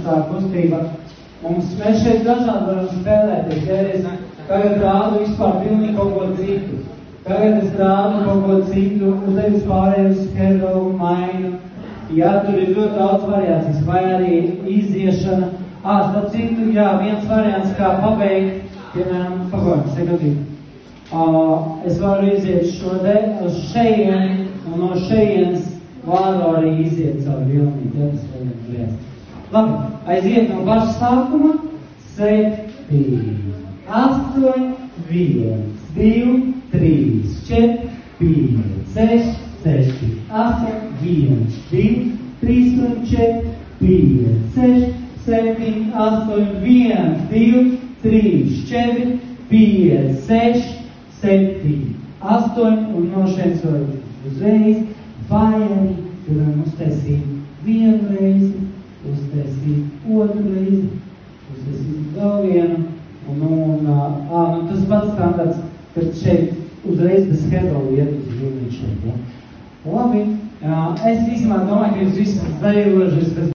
Tā kustība. Mēs šeit dažādi varam spēlēties. Ja es tagad rādu vispār pilnīgi kaut ko citu. Tagad es rādu kaut ko citu, un tevis pārēju uz skedovu mainu. Jā, tur ir ļoti daudz variācijas, vai arī iziešana. Starp citu, jā, viens variants, kā pabeigt, piemēram, pagājumu, sekundīt. Es varu iziet uz šejieni, un no šejienes varu arī iziet caur vilnīt, ja tas vēl griezt. Labi, aiziet no paša sākuma. 7, 8, 1, 2, 3, 4, 5, 6, 7, 8, 1, 2, 3 un 4, 5, 6, 7, 8, 1, 2, 3, 4, 5, 6, 7, 8 un no šeit uzreiz, vai arī varam uztaisīt vienu reizi, uztaisīt otru reizi, uztaisīt vēl vienu, un tas pats standarts, kad šeit uzreiz bez headroll iet uz vilniņu šeit, ja? Labi, es īstenībā domāju, ka jūs visi zailožas,